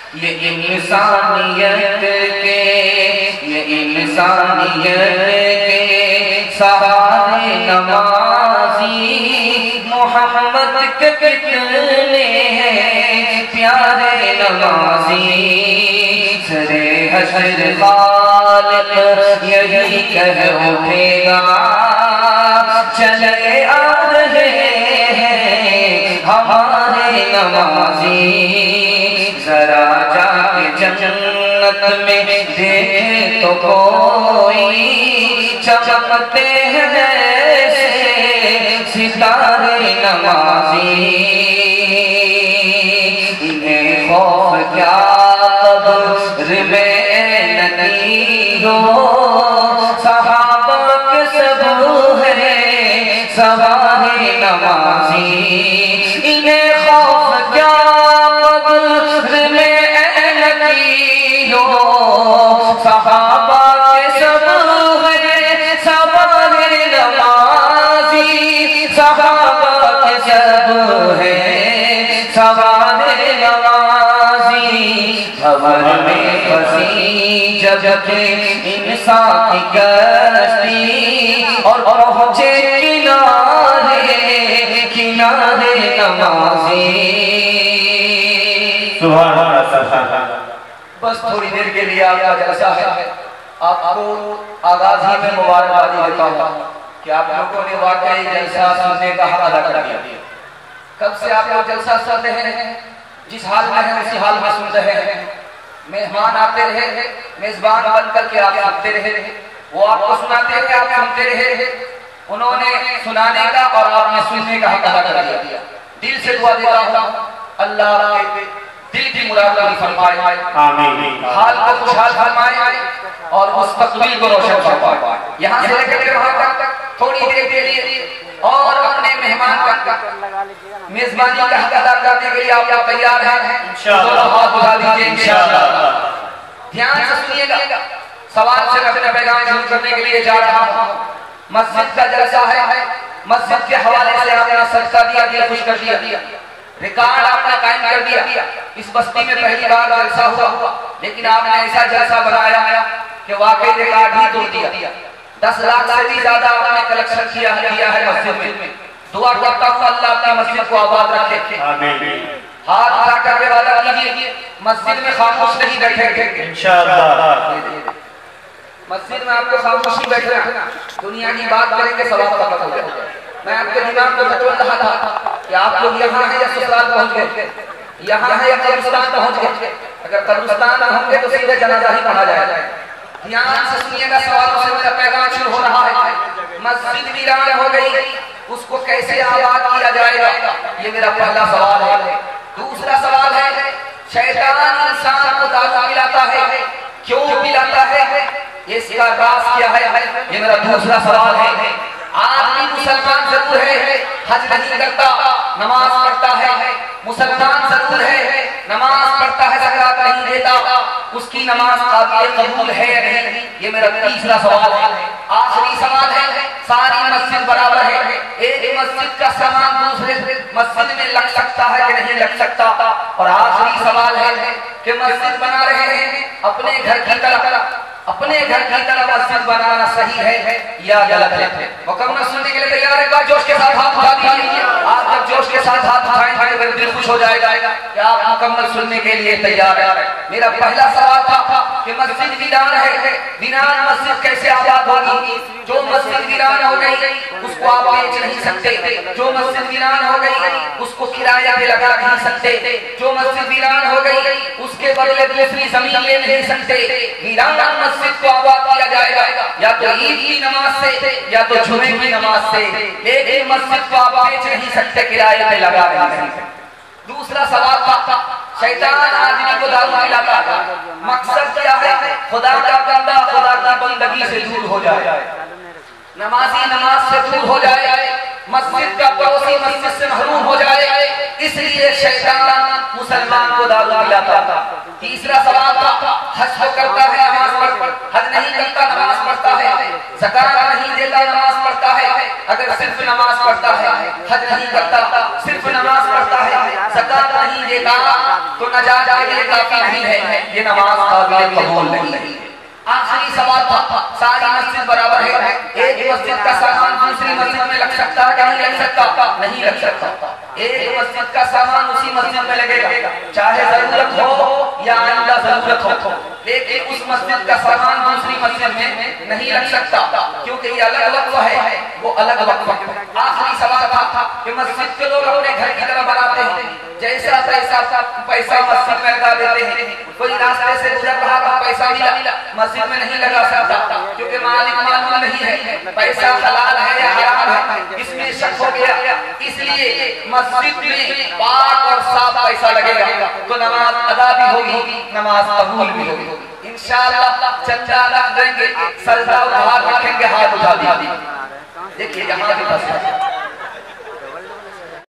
ये इंसानियत के सहारे नमाजी मोहम्मद के कितने हैं प्यारे नमाजी। सरे हश्र खालिक यही कह उठेगा चले आ रहे हैं हमारे नमाजी। जरा जाके जन्नत में देखे तो कोई चमकते हैं सितारे नमाजी। इन्हें खौफ क्या कब्र में नहीं हो सहाबा के सब है सवारे नमाजी। इन्हें खौफ क्या कब्र में नहीं हो सहाबा के सब है सवारे नमाजी। सहाबा के सब है सवारे नमाजी। खबर में फंसी जब के इंसान की कश्ती और पहुंचे किनारे नमाजी। सुभान अल्लाह। बस थोड़ी देर के लिए आपका जलसा है, आपको आगाज ही में मुबारकबादी देता हूँ कि आप लोगों ने वाकई जलसा सुनने का हक अदा कर दिया। कब से आप लोग जलसा सुनते हैं, जिस हाल में हैं उसी हाल में सुन रहे हैं। मेहमान आते रहे, मेजबान बन करके आप सुनते रहे, वो आपको सुनाते रहे, आप सुनते रहे। उन्होंने सुनाने का और आपने सुनने का हक अदा कर दिया। दिल से दुआ देता हूँ अल्लाह आपके दिल की मुराद पूरी फरमाए, आमीन। हाल को खुशहाल फरमाए और मुस्तकबिल को रोशन फरमाए। यहाँ से लेकर के वहाँ तक थोड़ी देर के लिए और अपने मेहमान का मेजबानी का हक अदा करने के लिए आप तैयार हैं? इंशाअल्लाह हाथ उठा दीजिए इंशाअल्लाह। ध्यान से सुनिएगा, सवाल से अपने पैगाम शुरू करने के लिए जा रहा हूँ। मस्जिद का जलसा है, मस्जिद के हवाले से आपने सदका दिया, खुश कर दिया, रिकॉर्ड आपने कायम कर दिया। इस बस्ती में पहली बार जलसा हुआ, लेकिन आपने ऐसा जलसा बनाया कि वाकई रिकॉर्ड ही तोड़ दिया। 10 लाख से भी ज्यादा आपने कलेक्शन किया है मस्जिद में। दुआ करता हूँ अल्लाह आपकी मस्जिद को आबाद रखे, आमीन। हाथ उठा करके वादा कीजिए मस्जिद में खामोश नहीं बैठेंगे इंशाअल्लाह। मस्जिद में आपको खामोशी बैठना, दुनिया की बात करेंगे सवाब का पता होगा। मैं आपके दिमाग को बतला रहा था कि आप लोग यहाँ हैं या ससुराल पहुँच गए, यहाँ है या कब्रिस्तान पहुँच गए। अगर कब्रिस्तान होंगे तो सीधे जनाजा ही पढ़ा जाएगा। ध्यान से सुनिएगा, सवालों से मेरा पैगाम शुरू हो रहा है। मस्जिद वीरान हो गई, उसको कैसे आबाद किया जाएगा, ये मेरा पहला सवाल है। दूसरा सवाल है, शैतान इंसान को दारू पिलाता है, क्यों पिलाता है, इसका राज क्या है, ये मेरा दूसरा सवाल है। आदमी मुसलमान जरूर है, हज नहीं करता, नमाज पढ़ता है, मुसलमान जरूर है, नमाज पढ़ता है, ज़कात नहीं देता, उसकी नमाज काबिल कबूल है या नहीं, ये मेरा तीसरा सवाल है। आखिरी सवाल है, सारी मस्जिद बराबर है, एक मस्जिद का सामान दूसरे मस्जिद में लग सकता है कि नहीं लग सकता। और आखिरी सवाल है कि मस्जिद बना रहे हैं अपने घर की तरह, अपने घर की तरह मस्जिद बनाना सही है या गलत है। मुकम्मल सुनने के लिए तैयार है? जोश के साथ हाथ उठा दीजिए। आप जब जोश के साथ हाथ उठाएंगे मेरा दिल खुश हो जाएगा कि आप मुकम्मल सुनने के लिए तैयार है। मेरा पहला सवाल था कि मस्जिद वीरान है, वीरान मस्जिद कैसे आबाद होगी? जो मस्जिद वीरान हो गई उसको आप बेच नहीं सकते, जो मस्जिद वीरान हो गई उसको किराया पे लगा नहीं सकते, जो मस्जिद वीरान हो गई उसके बदले दूसरी जमीन ले नहीं सकते। वीरान मस्जिद को आबाद किया जाएगा या तो ईद की नमाज से या तो जुमे की नमाज से, लेकिन मस्जिद को आप बेच नहीं सकते, किराए पे लगा नहीं सकते। दूसरा सवाल था, शैतान आदमी को दारू पिलाता था, मकसद क्या है? खुदा का बंदा खुदा की बंदगी से दूर हो जाए, नमाजी नमाज से दूर हो जाए, मस्जिद का पड़ोसी मस्जिद से महरूम हो जाए, इसलिए शैतान मुसलमान को दारू पिलाता था। तीसरा सवाल था, हज तो करता है नमाज पढ़ता, हज नहीं करता नमाज पढ़ता है, ज़कात नहीं देता नमाज पढ़ता है, अगर सिर्फ नमाज पढ़ता है, हज नहीं करता, सिर्फ नमाज पढ़ता है, ज़कात नहीं देता, तो नजात के लिए काफी नहीं है, ये नमाज काबिल कबूल नहीं है। आखिरी सवाल था, सारी मस्जिद बराबर है, एक मस्जिद का सामान दूसरी मस्जिद में लग सकता है, नहीं लग सकता, नहीं लग सकता। एक मस्जिद का सामान उसी मस्जिद में लगेगा, चाहे जरूरत हो या आइंदा जरूरत हो, लेकिन उस मस्जिद का सामान दूसरी मस्जिद में नहीं लग सकता, क्योंकि ये अलग वक्फ है, वो अलग वक्फ है। आखिरी सवाल था कि मस्जिद के लोग अपने घर की तरह बनाते हैं, जैसा पैसा मस्जिद में लगा देते हैं, कोई रास्ते से गुजर रहा था, पैसा मिला, मस्जिद में नहीं लगा सकता, क्योंकि मालिक मालूम नहीं है पैसा हलाल है या हराम है, इसमें शक हो गया, इसलिए मस्जिद में पाक और साफ पैसा लगेगा, तो नमाज अदा भी होगी, नमाज कबूल भी होगी। इंशाअल्लाह चंदा रख देंगे, सजदा उठा रखेंगे, हाथ उठा दिया। देखिए यहाँ भी